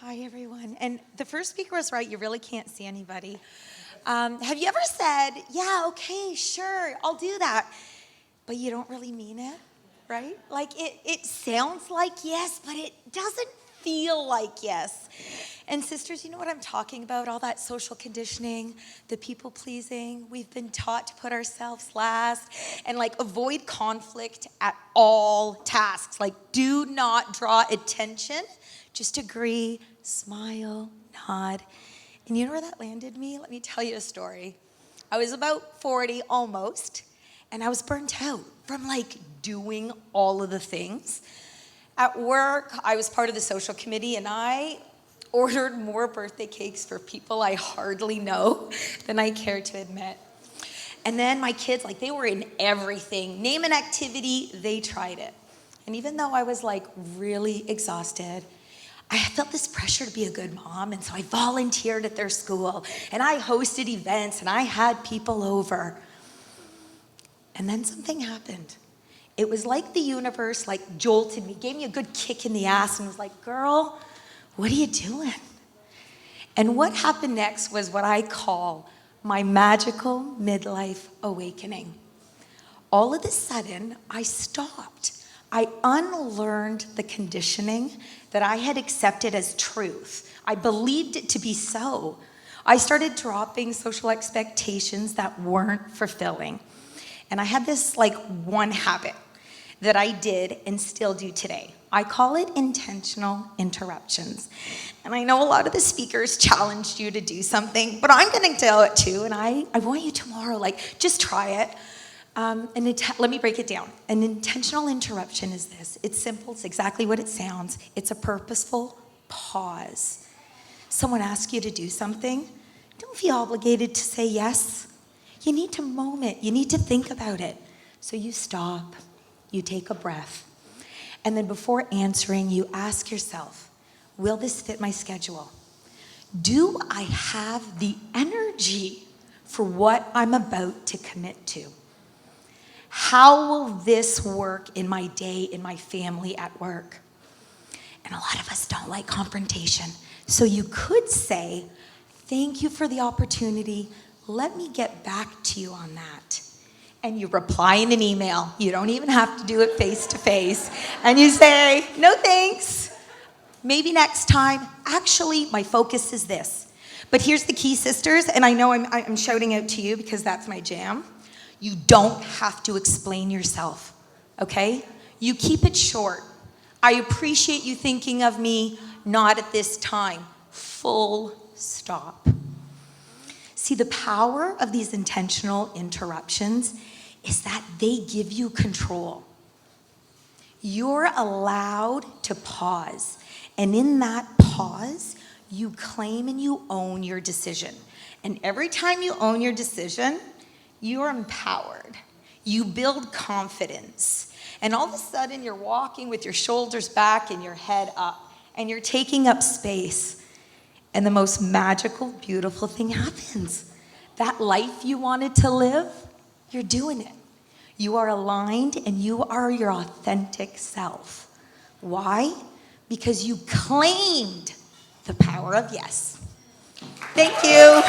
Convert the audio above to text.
Hi, everyone. And the first speaker was right. You really can't see anybody. Have you ever said, yeah, okay, sure, I'll do that, but you don't really mean it, right? Like it sounds like yes, but it doesn't feel like yes. And sisters, you know what I'm talking about? All that social conditioning, the people pleasing. We've been taught to put ourselves last and like avoid conflict at all tasks. Like do not draw attention. Just agree, smile, nod. And you know where that landed me? Let me tell you a story. I was about 40 almost, and I was burnt out from like doing all of the things. At work, I was part of the social committee, and I ordered more birthday cakes for people I hardly know than I care to admit. And then my kids, like they were in everything. Name an activity, they tried it. And even though I was like really exhausted, I felt this pressure to be a good mom, and so I volunteered at their school, and I hosted events, and I had people over. And then something happened. It was like the universe like jolted me, gave me a good kick in the ass, and was like, girl, what are you doing? And what happened next was what I call my magical midlife awakening. All of a sudden, I stopped. I unlearned the conditioning that I had accepted as truth. I believed it to be so. I started dropping social expectations that weren't fulfilling. And I had this like one habit that I did and still do today. I call it intentional interruptions. And I know a lot of the speakers challenged you to do something, but I'm gonna do it too. And I want you tomorrow, like just try it. Let me break it down. An intentional interruption is this. It's simple. It's exactly what it sounds. It's a purposeful pause. Someone asks you to do something. Don't feel obligated to say yes. You need to moment. You need to think about it. So you stop. You take a breath. And then before answering, you ask yourself, will this fit my schedule? Do I have the energy for what I'm about to commit to? How will this work in my day, in my family, at work? And a lot of us don't like confrontation. So you could say, thank you for the opportunity. Let me get back to you on that. And you reply in an email. You don't even have to do it face to face. And you say, no thanks. Maybe next time. Actually, my focus is this. But here's the key, sisters, and I know I'm shouting out to you because that's my jam. You don't have to explain yourself, okay? You keep it short. I appreciate you thinking of me, not at this time. Full stop. See, the power of these intentional interruptions is that they give you control. You're allowed to pause. And in that pause, you claim and you own your decision. And every time you own your decision, you're empowered. You build confidence. And all of a sudden, you're walking with your shoulders back and your head up. And you're taking up space. And the most magical, beautiful thing happens. That life you wanted to live, you're doing it. You are aligned and you are your authentic self. Why? Because you claimed the power of yes. Thank you.